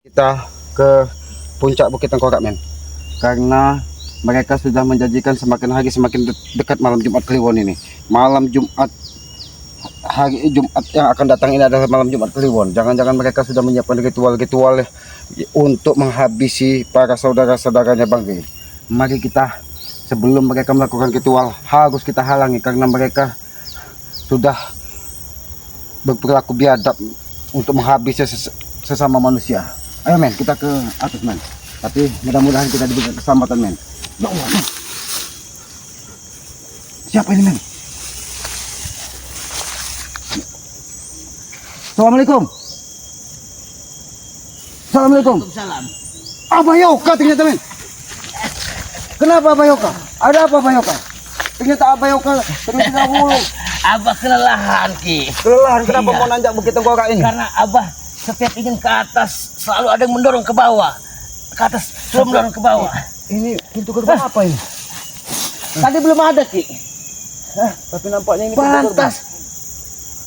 Kita ke puncak Bukit Tengkorak, men, karena mereka sudah menjanjikan semakin hari semakin dekat malam Jumat Kliwon ini. Malam Jumat, hari Jumat yang akan datang ini adalah malam Jumat Kliwon. Jangan-jangan mereka sudah menyiapkan ritual-ritual untuk menghabisi para saudara-saudaranya Bang Gey. Mari kita, sebelum mereka melakukan ritual, harus kita halangi karena mereka sudah berperilaku biadab untuk menghabisi sesama manusia. Ayo, men, kita ke atas, men. Tapi mudah-mudahan kita diberikan keselamatan, men. Ya Allah, men. Siapa ini, men? Assalamualaikum. Assalamualaikum. Salam. Abah Yoka ternyata, men. Kenapa Abah Yoka? Ada apa Abah Yoka? Ternyata Abah Yoka ternyata dahulu. Abah kelelahan, Ki. Kelelahan, kenapa Iya. mau nanjak Bukit Tengkorak ini? Karena Abah setiap ingin ke atas selalu ada yang mendorong ke bawah. Ke atas selalu mendorong ke bawah. Ini pintu gerbang apa ini? Tadi belum ada, Ki. Tapi nampaknya ini pintu gerbang. Pantas.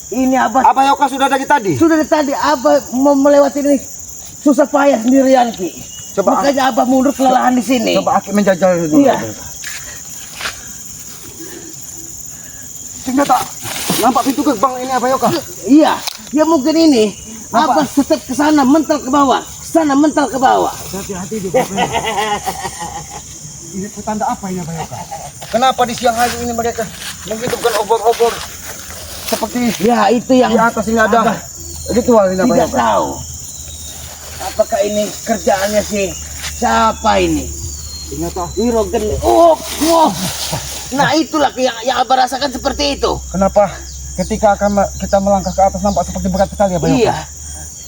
Ini Abah Abah Yoka sudah dari tadi? sudah dari tadi Abah mau melewati ini susah payah sendirian, Ki. Coba Makanya Abah mundur kelelahan di sini. Coba Aki menjajal dulu. Iya. Ternyata nampak pintu gerbang ini Abah Yoka. Iya, ya mungkin ini. Apa? Abah step ke sana mental ke bawah, sana mental ke bawah. Hati-hati di bawah. Ini petanda apa ini Abah Yoka? Kenapa di siang hari ini mereka menghidupkan obor-obor seperti Ya itu yang di atas ini ada Abah ritual ini Abah tidak Yoka? tahu. Apakah ini kerjaannya si siapa ini? Ternyata. Hero Geni. Oh, wow. Nah itulah yang Abah rasakan seperti itu. Kenapa ketika kita melangkah ke atas nampak seperti berat sekali Abah Yoka? Iya.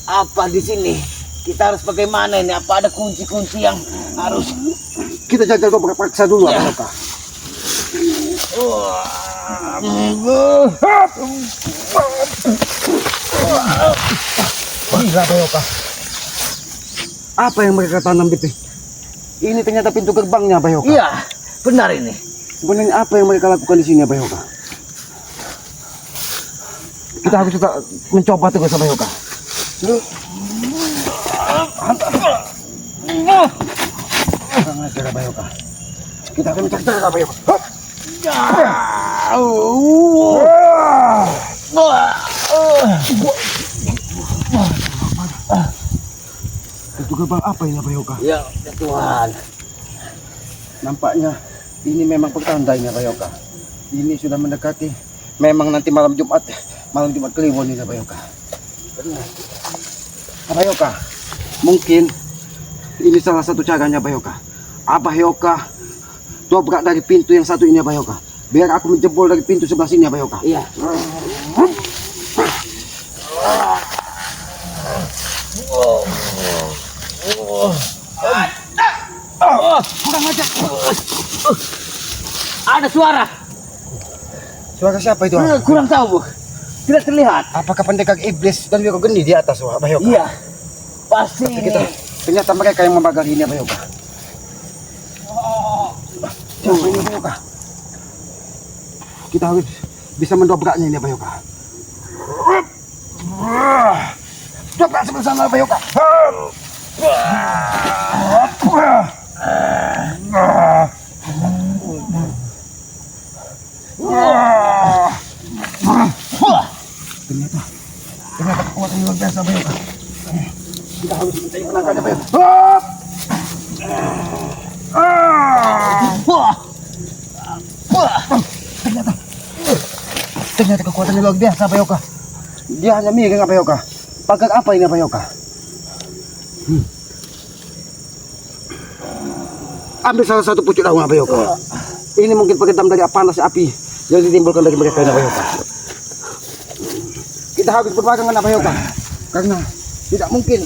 Apa di sini? Kita harus bagaimana ini? Apa ada kunci-kunci yang harus? Kita jajal beberapa periksa dulu Abah Yoka. Gila Abah Yoka. Apa yang mereka tanam di ini? Ternyata pintu gerbangnya Abah Yoka. Iya, benar ini. Sebenarnya apa yang mereka lakukan di sini Abah Yoka? Kita harus tetap mencoba terus Abah Yoka. Kurang ajar Abah Yoka. Kita akan mencari cara Abah Yoka. Pintu gerbang apa ini Abah Yoka? Ya Tuhan. Nampaknya ini memang pertanda ini Abah Yoka. Ini sudah mendekati. Memang nanti malam Jumat Kliwon ini Abah Yoka. Benar. Abah Yoka, mungkin ini salah satu caranya Abah Yoka. Abah Yoka dobrak dari pintu yang satu ini Abah Yoka. Biar aku menjebol dari pintu sebelah sini Abah Yoka. Iya. Kurang ajar. Ada suara. Suara siapa itu? Kurang tahu, Bu. Tidak terlihat. Apakah pendekar iblis dan Wiro Geni di atas Abah Yoka? Iya. Pasti Tapi ini. ternyata mereka yang membakar ini Abah Yoka. Siapa ini Abah Yoka? Kita harus bisa mendobraknya ini Abah Yoka. Dobrak sebelah sana Abah Yoka. Ternyata kekuatan luar biasa Abah Yoka. Kita harus mencari penangkalnya Abah Yoka. Ternyata kekuatannya luar biasa Abah Yoka. Dia hanya miring Abah Yoka. Pagar apa ini Abah Yoka? Ambil salah satu pucuk daun Abah Yoka. Ini mungkin peredam dari panas api yang ditimbulkan dari mereka ini Abah Yoka. Kita harus berbarengan Abah Yoka. Karena tidak mungkin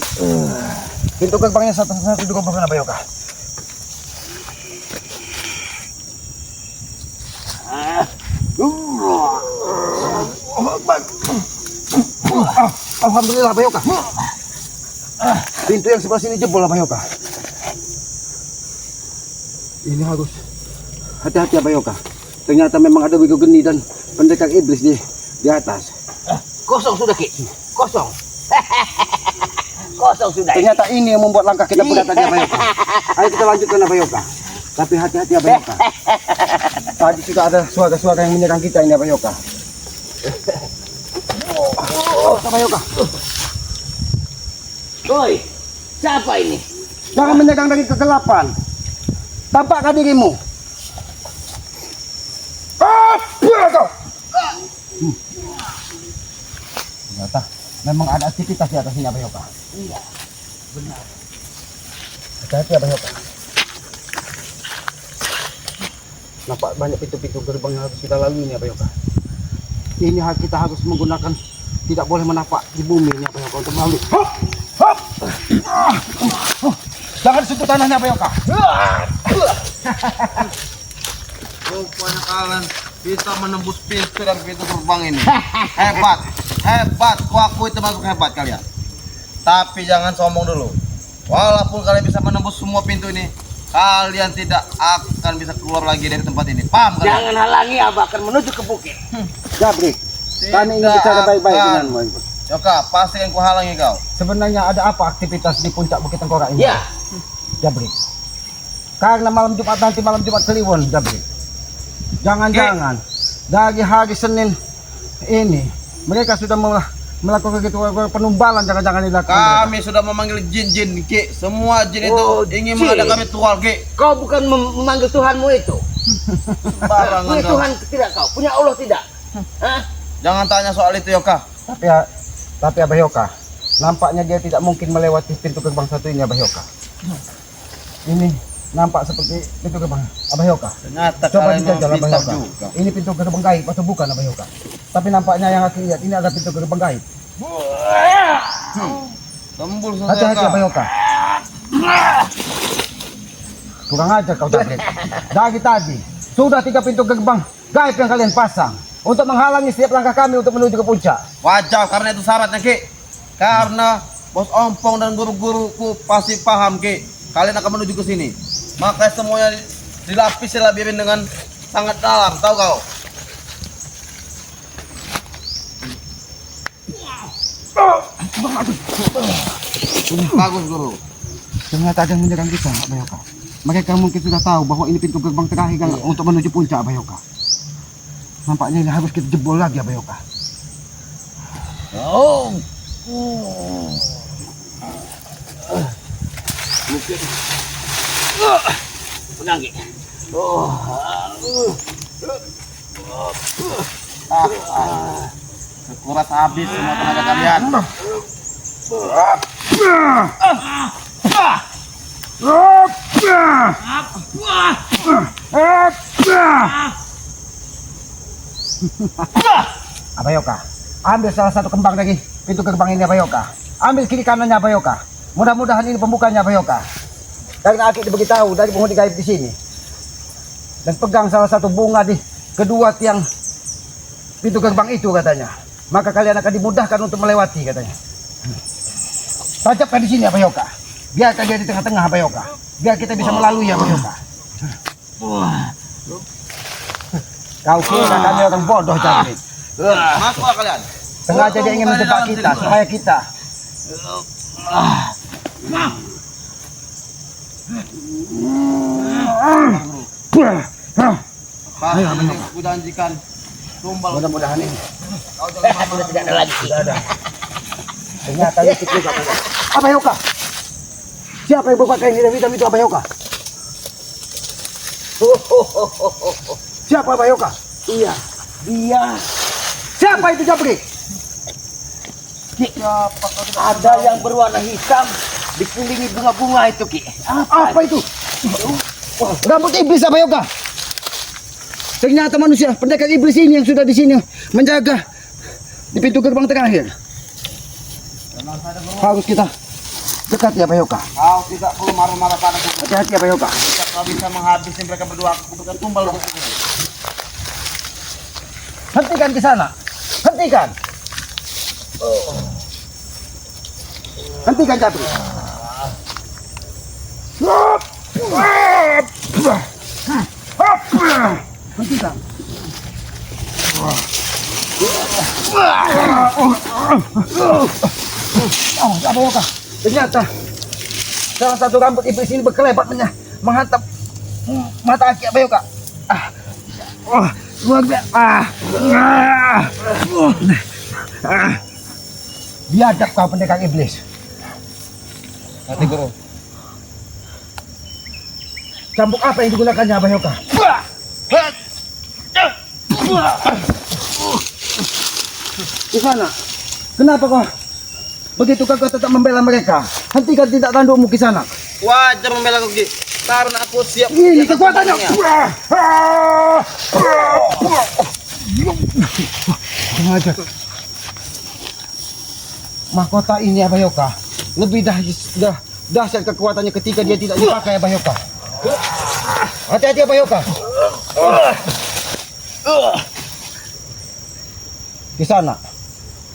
pintu gerbangnya satu-satu dikumpulkan Abah Yoka. Alhamdulillah Abah Yoka. Pintu yang sebelah sini jebol Abah Yoka. Ini harus hati-hati Abah Yoka. Ternyata memang ada Wiro Geni dan pendekar iblis di atas. Kosong sudah, Ki. Kosong. kosong sudah. Ternyata ini yang membuat langkah kita berat tadi Abayoka. Ayo kita lanjutkan Abayoka. Tapi hati-hati Abayoka. Tadi sudah ada suara-suara yang menyerang kita ini Abayoka. Abayoka. Woi, siapa ini? Jangan menyerang dari kegelapan. Tampakkan dirimu. Ternyata memang ada aktivitas di atas ini Abayoka. Iya, benar. Hati-hati Abayoka. Nampak banyak pintu-pintu gerbang yang harus kita lalui ini Abayoka. Ini kita harus menggunakan, tidak boleh menapak di bumi ini Abayoka untuk melalui. Hop! Hop! Jangan sentuh tanahnya Abayoka. Rupanya kalian bisa menembus pintu dan pintu gerbang ini. Hebat, hebat. Kuakui termasuk hebat kalian. Tapi jangan sombong dulu. Walaupun kalian bisa menembus semua pintu ini, kalian tidak akan bisa keluar lagi dari tempat ini. Paham kalian? Jangan halangi Abah akan menuju ke bukit. Jabrik, kami ingin bicara baik-baik denganmu. Yoka, pasti yang kuhalangi kau. Sebenarnya ada apa aktivitas di puncak Bukit Tengkorak ini? Ya, Jabrik. Karena malam Jumat nanti malam Jumat Kliwon, Jabrik. Jangan-jangan dari hari Senin ini mereka sudah melakukan penumbalan, jangan-jangan dilakukan. Kami sudah memanggil jin-jin, Ki. Semua jin itu Oh, ingin jin. mengadakan ritual, Ki. kau bukan memanggil Tuhanmu itu. Barangan Punya kau. Tuhan tidak kau? Punya Allah tidak? Hah? Jangan tanya soal itu, Yoka. Tapi Abayoka, nampaknya dia tidak mungkin melewati pintu gerbang satu ini Abayoka. Ini nampak seperti pintu gerbang Abayoka. Ternyata Coba kalian dijajal memang pintar Abayoka. juga. Ini pintu gerbang gaib atau bukan Abayoka? Tapi nampaknya yang aku lihat ini ada pintu gerbang gaib. Tembul Hati-hati Yoka. Abayoka. Kurang ajar kau Jabrik. Dari tadi sudah 3 pintu gerbang gaib yang kalian pasang untuk menghalangi setiap langkah kami untuk menuju ke puncak. Wajar, karena itu syaratnya, Ki. Karena Bos Ompong dan guru-guruku pasti paham, Ki. Kalian akan menuju ke sini. Maka semuanya dilapis labirin dengan sangat dalam, tahu kau? Bagus, Guru. Ternyata ada yang menyerang kita, Abayoka. Mereka mungkin sudah tahu bahwa ini pintu gerbang terakhir kan untuk menuju puncak, Abayoka. Nampaknya ini harus kita jebol lagi, Abayoka. Oh. Pegang, Ki. Sekuras habis semua tenaga kalian. Abayoka, ambil salah satu kembang dari pintu gerbang ini, Abayoka. Ambil kiri kanannya, Abayoka. Mudah-mudahan ini pembukanya, Abayoka. Karena aku diberitahu dari penghuni gaib di sini. Dan pegang salah satu bunga di kedua tiang pintu gerbang itu katanya. Maka kalian akan dimudahkan untuk melewati katanya. Tancapkan di sini, Abayoka. Biarkan dia di tengah-tengah, Abayoka. Biar kita bisa melalui, Abayoka. Kau kira kami orang bodoh, Jabrik. Masuk kalian. Sengaja dia ingin menjebak kita supaya kita Pasti aku janjikan tumbal. mudah-mudahan ini Kau jangan Sudah tidak ada lagi. tidak ada. Ternyata licik juga. Abayoka, siapa yang berpakaian hitam itu, Abayoka? Siapa Abayoka? Iya, dia. Siapa itu, Jabrik? Ki, ada yang berwarna hitam dikelilingi bunga-bunga itu, Ki. Apa itu? Rambut iblis, Abayoka. Ternyata manusia pendekar iblis ini yang sudah di sini menjaga di pintu gerbang terakhir. Harus kita dekat ya, Abayoka. Kau tidak perlu marah-marah padaku. Hati-hati, Abayoka. Jika kau bisa menghabisi mereka berdua, aku bukan tumbal untuk ini. Hentikan di sana. Hentikan. Hentikan, Jabrik. Hentikan. Abayoka. Ternyata salah satu rambut iblis ini berkelebat menghantam mata Aki Abayoka. Luar biasa. Biadab kau pendekar iblis. Mati guru. Cambuk apa yang digunakannya Abayoka? Di sana. Kenapa kau begitu kau tetap membela mereka? Hentikan tindak tandukmu di sana. Wajar membela kau Ki. Karena aku siap. Ini kekuatannya. Sengaja. Mahkota ini Abayoka lebih dahsyat kekuatannya ketika dia tidak dipakai Abayoka. Hati-hati Abayoka. Di sana.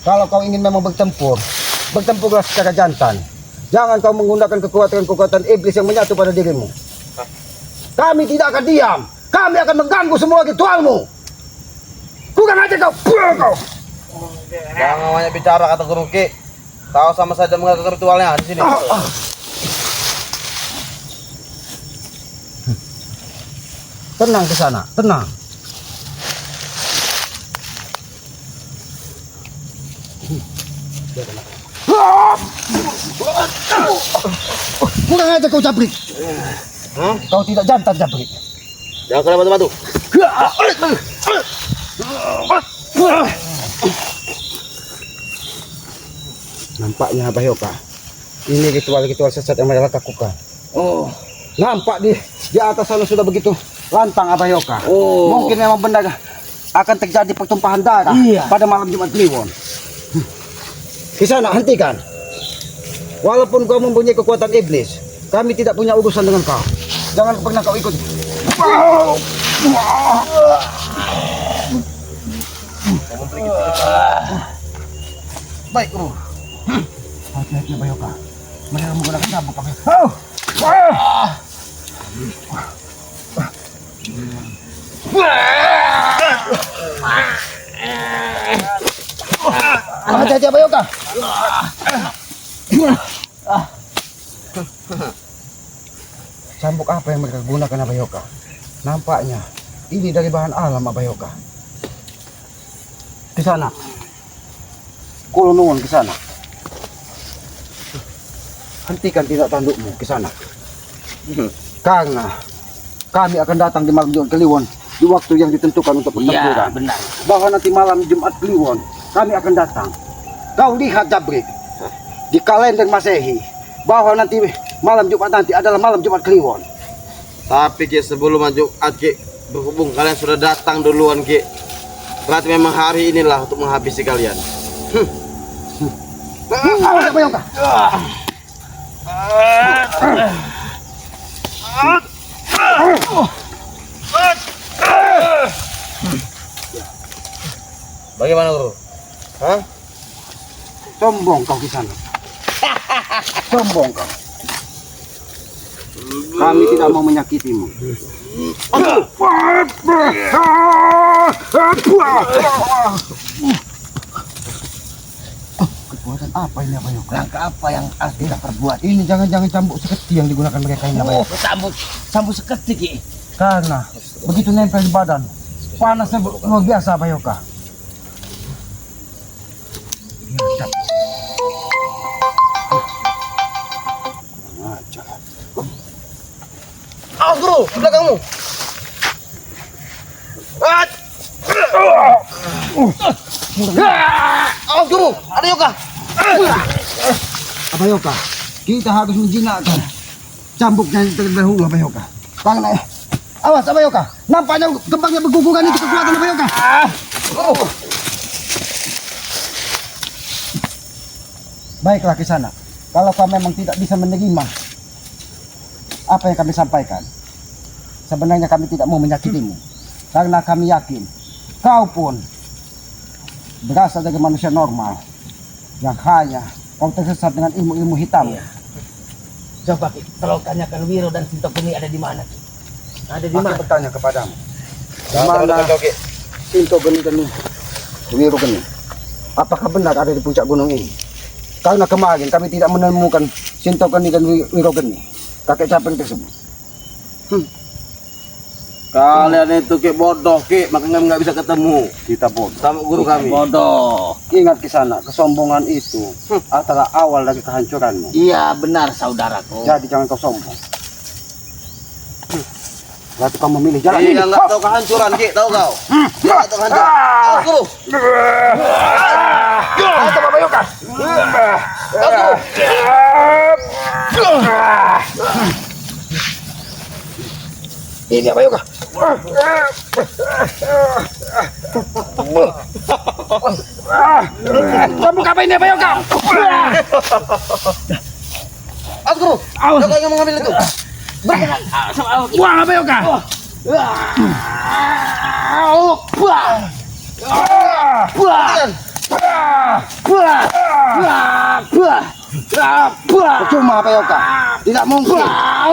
Kalau kau ingin memang bertempurlah secara jantan. Jangan kau menggunakan kekuatan iblis yang menyatu pada dirimu. Kami tidak akan diam. Kami akan mengganggu semua ritualmu. Kurang aja kau. Jangan banyak bicara kata guru Ki. Tahu sama saja mengatur ritualnya di sini. Tenang ke sana, tenang. Kurang aja kau Jabrik. Kau tidak jantan Jabrik. Jangan kena batu-batu. Nampaknya Abayoka, ini ritual-ritual sesat yang mereka lakukan. Oh, nampak di atas sana sudah begitu lantang Abayoka. Oh, mungkin memang benar akan terjadi pertumpahan darah pada malam Jumat Kliwon. Di sana hentikan. Walaupun kau mempunyai kekuatan iblis, kami tidak punya urusan dengan kau. Jangan pernah kau ikut. Baik, Guru. Hati-hati Abayoka. Mereka menggunakan cambuk Abayoka. Hati-hati Abayoka. Cambuk apa yang mereka gunakan Abayoka? Nampaknya ini dari bahan alam Abayoka. Di sana. Kulo nuwun ke sana. Hentikan tindak tandukmu ke sana. Karena kami akan datang di malam Jumat Kliwon di waktu yang ditentukan untuk pertempuran. Benar. Bahwa nanti malam Jumat Kliwon kami akan datang. Kau lihat Jabrik di kalender Masehi bahwa nanti malam Jumat nanti adalah malam Jumat Kliwon. Tapi Ki sebelum Jumat Ki berhubung kalian sudah datang duluan Ki. Berarti memang hari inilah untuk menghabisi kalian. Awas Abayoka. Bagaimana Guru? Hah? Sombong kau di sana. Sombong kau. Kami tidak mau menyakitimu. Kekuatan apa ini Abayoka? Langkah apa yang harus kita perbuat? Ini jangan-jangan cambuk seketi yang digunakan mereka ini Abayoka. Sambut seketi Ki. Karena begitu nempel di badan, panasnya luar biasa Abayoka. Biadab. Ajar. Awas Guru, di belakangmu. Awas Guru, ada Yoka. Abayoka, kita harus menjinakkan cambuknya terlebih dahulu Abayoka. Karena awas Abayoka, nampaknya kembangnya berguguran itu kekuatan Abayoka. Baiklah ke sana. Kalau kau memang tidak bisa menerima apa yang kami sampaikan, sebenarnya kami tidak mau menyakitimu. Karena kami yakin kau pun berasal dari manusia normal yang hanya kau tersesat dengan ilmu-ilmu hitam. Coba Ki, tolong tanyakan Wiro dan Sintokeni ada di mana Ki? Ada di Aku mana? bertanya kepadamu. Di Jangan mana takut Ki. Sinto Geni dan Wiro Geni? Apakah benar ada di puncak gunung ini? Karena kemarin kami tidak menemukan Sinto Geni dan Wiro Geni, kakek caping tersebut. Kalian itu Ki bodoh Ki, makanya nggak bisa ketemu. Kita bodoh. Sama guru kami. Bodoh. Ingat Kisana, kesombongan itu adalah awal dari kehancuranmu. Iya benar saudaraku. Jadi jangan kau sombong. Lalu kau memilih jalan ini. Iya nggak tahu kehancuran Ki, tahu kau? Dia nggak tahu kehancuran. Tahu guru. Kita Bapak Yoka. Tahu guru. Ini Bapak Yoka. Kamu ngapain ya Bapak Yoka? Tahu guru. Kau yang mau ngambil itu. Wah Bapak Yoka. Cuma Bapak Yoka. Tidak mungkin.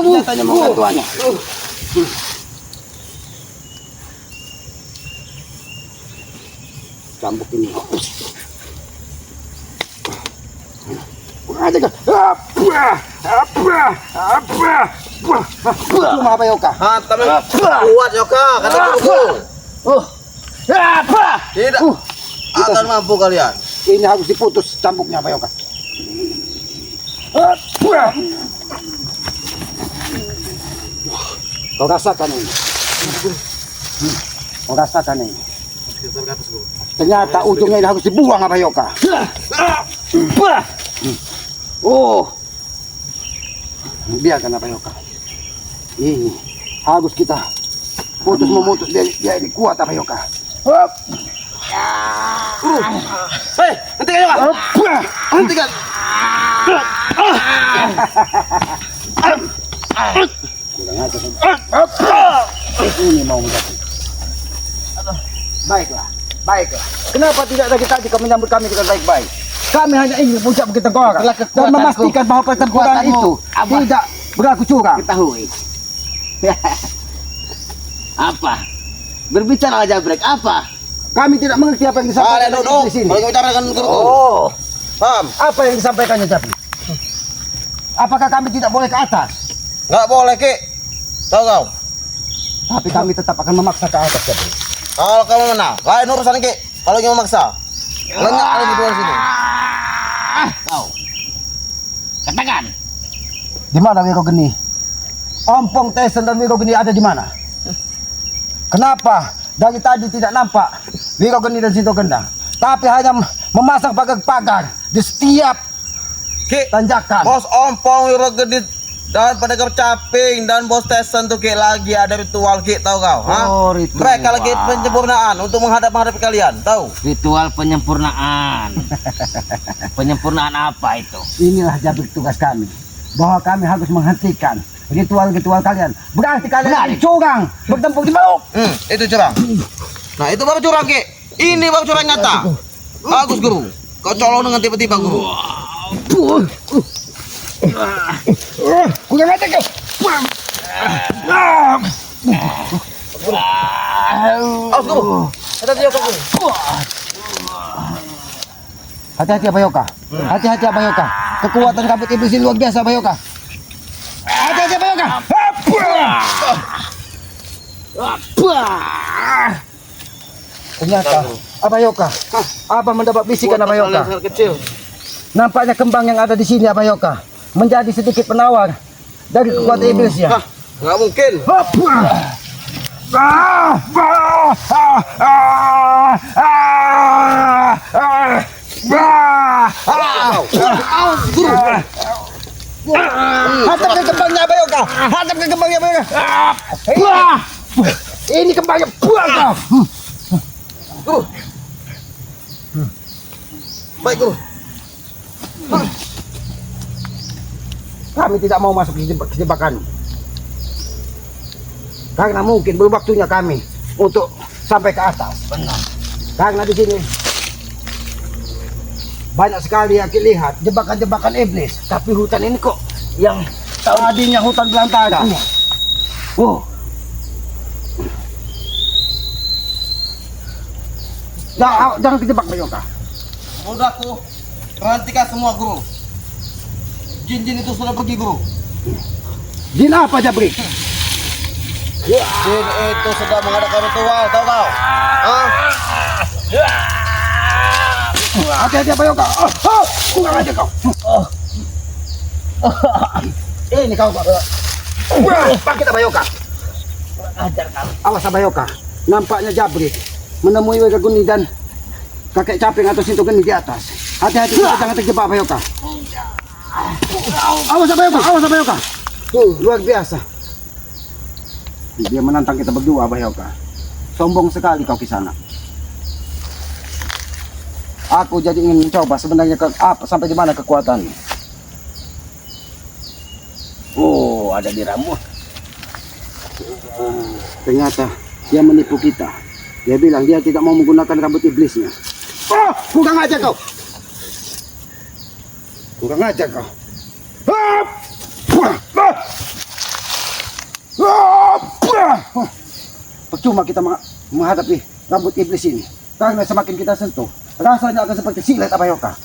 Nyatanya bukan tuannya. Cambuk ini. Cuma apa Yoka? Hantam yang kuat Yoka, kata guru. Tidak akan mampu kalian. Ini harus diputus cambuknya apa Yoka? Kau rasakan ini. Kau rasakan ini. Ternyata ujungnya ini harus dibuang apa Yoka? Oh, biarkan apa Yoka. Ini harus kita putus memutus dia ini kuat apa Yoka. Hei, hentikan Yoka. Hentikan. Kurang aja. Ini mau menjadi. Baiklah, baiklah. Kenapa tidak dari tadi kau menyambut kami dengan baik-baik? Kami hanya ingin puncak Bukit Tengkorak dan memastikan bahwa pertempuran itu tidak berlaku curang. Ketahui. Apa? Berbicara aja Brek, apa? Kami tidak mengerti apa yang disampaikan Kalian duduk. di sini. Kalau bicara dengan guru. Oh, Paham? apa yang disampaikannya Jabi? Apakah kami tidak boleh ke atas? Nggak boleh Ki. Tahu kau? Tapi kami tetap akan memaksa ke atas Jabi. Kalau kamu menang, lain urusan Ki. Kalau ingin memaksa, lenyap kalian di luar sini. Kau. Katakan. Di mana Wiro Geni? Ompong Tesen dan Wiro Geni ada di mana? Kenapa dari tadi tidak nampak Wiro Geni dan Sinto Gendang, tapi hanya memasang pagar-pagar di setiap Ki, tanjakan? bos Ompong, Wiro Geni dan Pendekar Caping dan bos Tesen tuh Ki lagi ada ritual Ki, tahu kau? Hah? Oh, ritual. Mereka lagi penyempurnaan untuk menghadapi kalian, tahu? Ritual penyempurnaan. Penyempurnaan apa itu? Inilah jadi tugas kami, bahwa kami harus menghentikan ritual-ritual kalian. Berarti kalian curang, bertempur di bawah. Itu curang. Nah, itu baru curang Ki. Ini baru curang nyata. Bagus guru. Kau colong dengan tiba-tiba guru. Kurang aja kau. Awas guru. Hati-hati Yoka guru. Hati-hati Abayoka. Hati-hati Abayoka. Kekuatan kabut iblis ini luar biasa Abayoka. Hati-hati Abayoka. Ternyata Abayoka. Apa mendapat bisikan Abayoka? Sangat kecil. Nampaknya kembang yang ada di sini Abayoka menjadi sedikit penawar dari kekuatan iblisnya. Hah, nggak mungkin. Hadap ke kembangnya Abayoka. Hadap ke kembangnya Abayoka. Ini kembangnya buang kau. Guru. Baik guru. Kami tidak mau masuk ke jebakan. Karena mungkin belum waktunya kami untuk sampai ke atas. Benar. Karena di sini banyak sekali yang lihat jebakan-jebakan iblis. Tapi hutan ini kok yang Tadinya hutan belantara. Oh. Jangan kejebak Bayoka. Udah aku. Hentikan semua guru. Jin-jin itu sudah pergi guru. Jin apa Jabrik? Jin itu sedang mengadakan ritual, tahu kau? Hah? Hati-hati Bayoka. Kurang aja kau. Ini kau kok. Pakai Bayoka. Ajar kamu. Awas Bayoka. Nampaknya Jabrik menemui Wega Guni dan kakek caping atau Sintu Geni di atas. Hati-hati kita jangan terjebak Bayoka. Awas Bayoka, awas Bayoka. Luar biasa. Dia menantang kita berdua Bayoka. Sombong sekali kau Kisana. Aku jadi ingin mencoba sebenarnya apa sampai di mana kekuatannya. Oh, ada di rambut. Ternyata dia menipu kita. Dia bilang dia tidak mau menggunakan rambut iblisnya. Kurang aja kau. Kurang aja kau. Percuma kita menghadapi rambut iblis ini. Karena semakin kita sentuh, rasanya akan seperti silet Abayoka.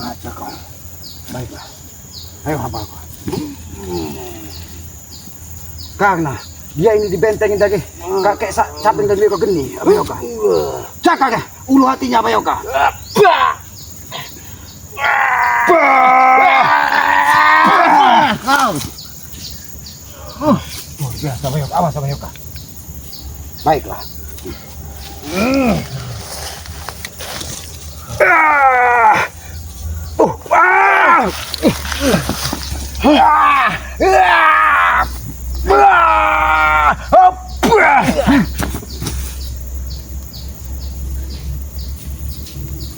Aja kau. Baiklah. Ayo Abayoka. Karena dia ini dibentengin dari kakek caping dan Wega Geni Abayoka. Cakar ya, ulu hatinya Abayoka. Kau. Luar biasa Abayoka, awas Abayoka. Baiklah.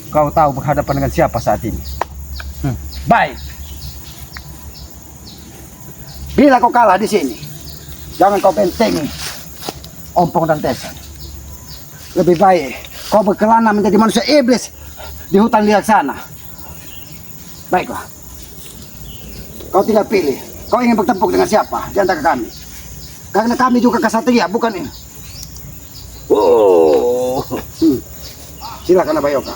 Kau tahu berhadapan dengan siapa saat ini? Baik. Bila kau kalah di sini, jangan kau bentengi Ompong dan Tesan. Lebih baik kau berkelana menjadi manusia iblis di hutan liar sana. Baiklah. Kau tinggal pilih. Kau ingin bertempur dengan siapa di antara kami? Karena kami juga kesatria, bukan ini. Oh. Silakan Abayoka.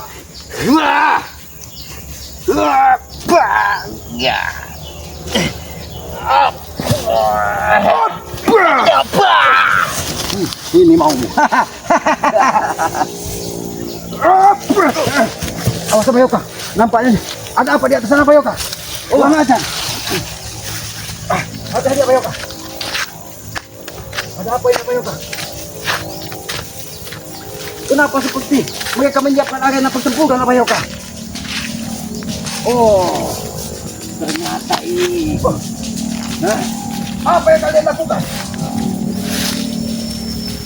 Ya. Ini maumu. Awas Abayoka. Nampaknya ada apa di atas sana Abayoka? Ulang aja. Hati-hati Abayoka. Ada apa ini Abayoka? Kenapa seperti mereka menyiapkan arena pertempuran Abayoka? Oh, ternyata ini. Nah, apa yang kalian lakukan?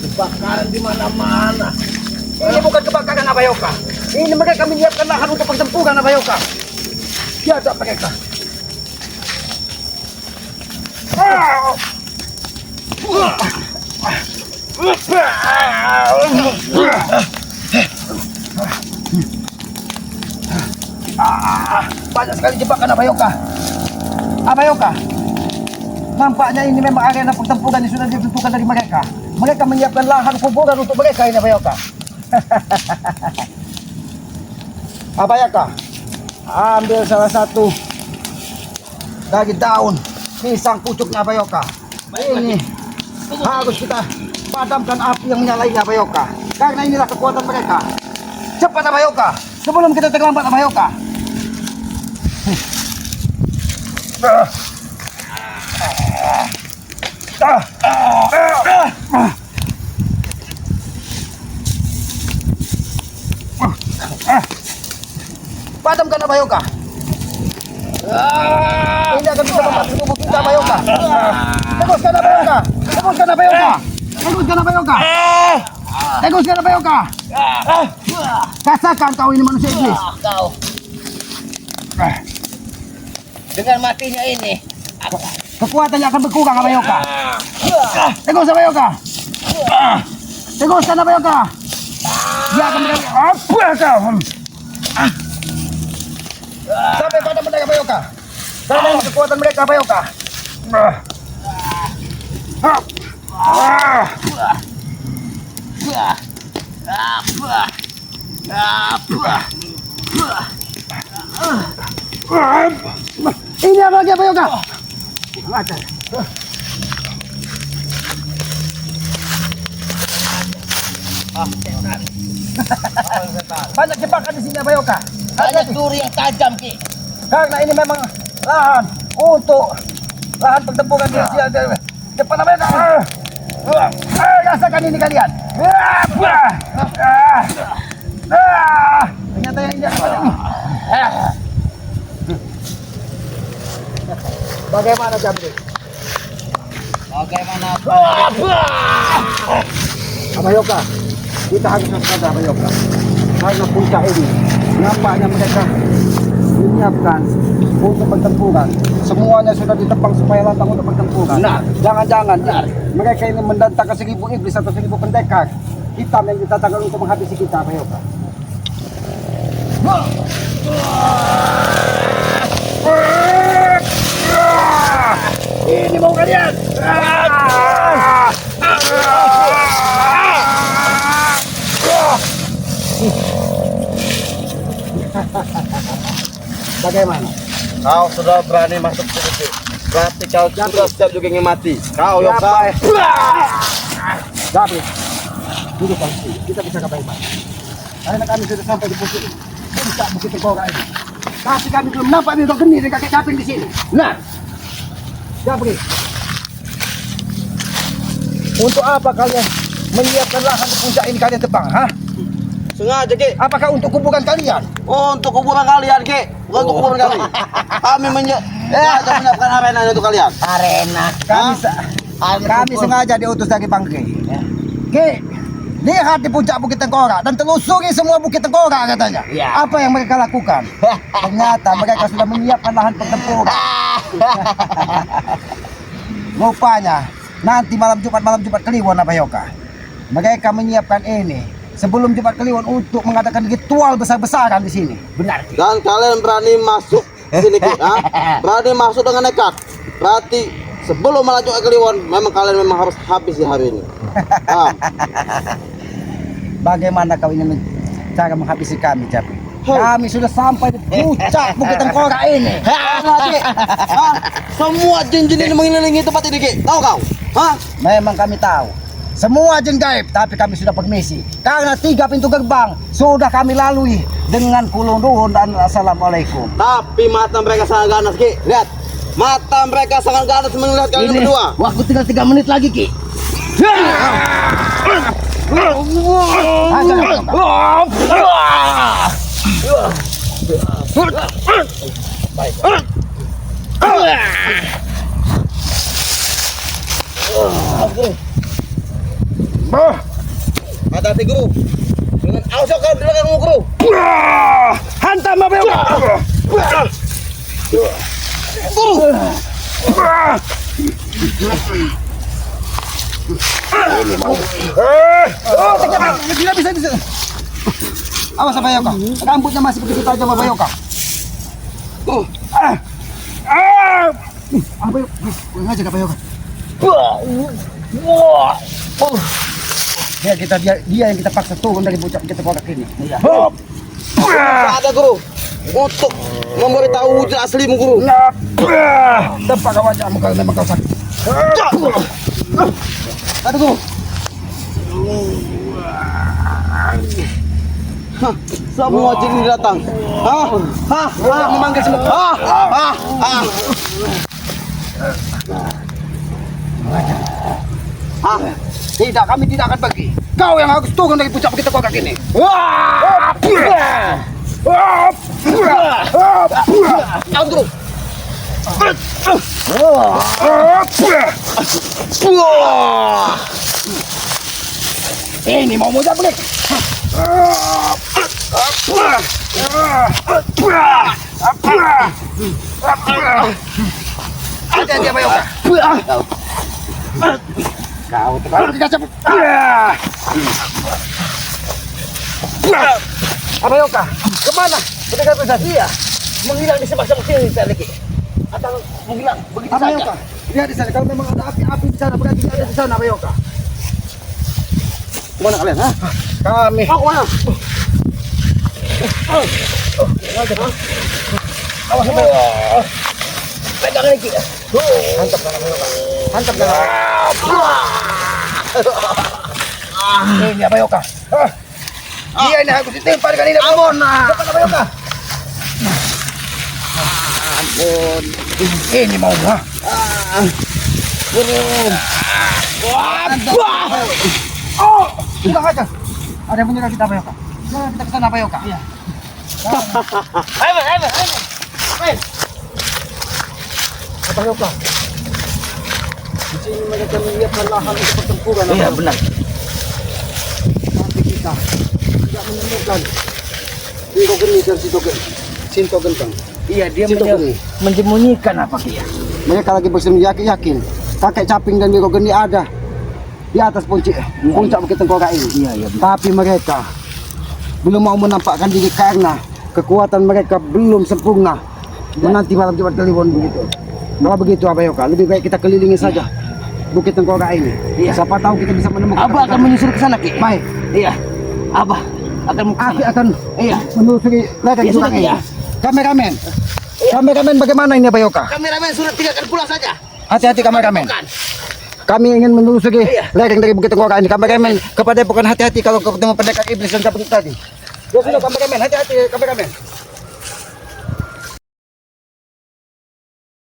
Kebakaran di mana-mana. Ini bukan kebakaran Abayoka. Ini mereka menyiapkan lahan untuk pertempuran Abayoka. Siapa mereka? Banyak sekali jebakan Abayoka. Abayoka, nampaknya ini memang arena pertempuran yang sudah ditentukan dari mereka. Mereka menyiapkan lahan kuburan untuk mereka ini Abayoka. Abayoka, ambil salah satu dari daun pisang pucuknya Abayoka. Ini harus kita padamkan api yang menyalainya Abayoka. Karena inilah kekuatan mereka. Cepat Abayoka, sebelum kita terlambat Abayoka. Padamkan Abayoka. Ini akan bisa membantu tubuh kita Abayoka. Teguskan Abayoka. Teguskan Abayoka. Teguskan Abayoka. Teguskan Abayoka. Katakan kau ini manusia iblis. Kau. Dengan matinya ini, Kekuatannya akan berkurang Abayoka. Tegus Abayoka. Teguskan Abayoka. Dia akan menjadi apa kau? Sampai pada mereka Abayoka. Karena ini kekuatan mereka Abayoka. Ini apa lagi Bayoka? Ngajar. Banyak jebakan di sini Bayoka. Ada duri yang tajam, Ki. Karena ini memang lahan untuk lahan pertempuran di sini. Depan Bayoka. Rasakan ini kalian. Ternyata yang ini bagaimana Jabri? Bagaimana? Abayoka, kita harus waspada Abayoka. Karena puncak ini nampaknya mereka menyiapkan untuk pertempuran. Semuanya sudah ditebang supaya lantang untuk pertempuran. Benar. Jangan-jangan mereka ini mendatangkan 1000 iblis atau 1000 pendekar hitam yang didatangkan untuk menghabisi kita Abayoka. Ini mau kalian. Bagaimana? Kau sudah berani masuk ke sini. Berarti kau sudah siap juga ingin mati. Kau Yoka. Gabriel, duduk di sini. Kita bisa ke baik-baik. Karena kami sudah sampai di puncak Bukit Tengkorak ini. Tapi kami belum nampak nih geni dan kakek caping di sini. Nah, Gabriel, untuk apa kalian menyiapkan lahan di puncak ini kalian tebang? Hah? Sengaja, Ki. Apakah untuk kuburan kalian? Oh, untuk kuburan kalian, Ki. Bukan untuk kuburan kami. Kami menyiapkan arena ini untuk kalian. Arena. Kami sengaja diutus dari Bangke. Ki, lihat di puncak Bukit Tengkorak dan telusuri semua Bukit Tengkorak katanya. Ya. Apa yang mereka lakukan? Ternyata mereka sudah menyiapkan lahan pertempuran. Rupanya nanti malam Jumat Kliwon Abayoka. Mereka menyiapkan ini sebelum Jumat Kliwon untuk mengadakan ritual besar-besaran di sini. Benar, Ki. Dan kalian berani masuk sini, Ki. Ha? Berani masuk dengan nekat. Berarti sebelum malam Jumat Kliwon, memang kalian memang harus habis di hari ini. Ha? Bagaimana kau ingin cara menghabisi kami, Capi? Kami sudah sampai di puncak Bukit Tengkorak ini. Ha? Semua jin-jin ini mengelilingi tempat ini, Ki. Tahu kau? Ha? Memang kami tahu. Semua jin gaib, tapi kami sudah permisi. Karena 3 pintu gerbang sudah kami lalui dengan kulun duhun dan assalamualaikum. Tapi mata mereka sangat ganas, Ki. Lihat. Mata mereka sangat ganas melihat kalian berdua. Waktu tinggal 3 menit lagi, Ki. Hati-hati, Guru. Dengan awas kau di belakangmu, Guru. Hantam Abayoka. Tidak bisa. Awas Abayoka. Rambutnya masih begitu tajam Abayoka. Abayoka, ngajak Abayoka. Dia yang kita paksa turun dari puncak kita korak ini. Iya. Ada, Guru. Untuk memberitahu wujud aslimu, Guru. Tempat wajahmu kalau memang kau sakit. Ada Guru. Hah, semua jin ini datang. Memanggil semua. Tidak, kami tidak akan pergi. Kau yang harus turun dari puncak Bukit Tengkorak ini. Jangan, Guru. Ini mau Jabrik. Hati-hati Abayoka. Kau terlalu dikacau. Abayoka, kemana? Pendekar dia menghilang di semak-semak sini, Ki. Atau menghilang begitu Abayoka, saja. lihat di sana. Kalau memang ada api di sana, berarti ada di sana Abayoka. Kemana kalian? Ha? Kami. Mau kemana? Awas sampai. Pegang lagi. Mantap kan Bayoka. Mantap kan. Ini apa Yoka? Iya ini aku ditimpa dengan ini. Ampun. Cepat Bayoka. Ampun. Ini mau ha? Oh, sudah aja. Ada yang menyerang kita Bayoka. Jangan kita kesana Bayoka. Iya. Ayo, ayo, ayo. Apa Bayoka? Di sini mereka menyiapkan lahan untuk pertempuran. Iya benar. Tapi kita tidak menemukan Sinto Geni dan Sinto Genteng. Iya dia Sinto Geni. menyembunyikan apa dia? Mereka lagi yakin kakek Caping dan Sinto Geni ada di atas puncak Bukit Tengkorak ini. Iya, iya. Tapi mereka belum mau menampakkan diri karena kekuatan mereka belum sempurna menanti malam Jumat Kliwon begitu. Kalau begitu Abayoka, lebih baik kita kelilingi saja Bukit Tengkorak ini. Iya. Siapa tahu kita bisa menemukan. Abah akan menyusul ke sana Ki. Baik, Iya. Abah akan Aki akan Iya. menelusuri ladang Ya, sudah, jurang ini. iya. Kameramen, kameramen bagaimana ini Abayoka? Kameramen sudah tinggalkan pulang saja. Hati-hati kameramen. Bukan. Kami ingin menelusuri Iya. ladang dari Bukit Tengkorak ini. Kameramen kepada bukan hati-hati kalau ketemu pendekar iblis dan cabut tadi. Ya sudah kameramen, hati-hati kameramen.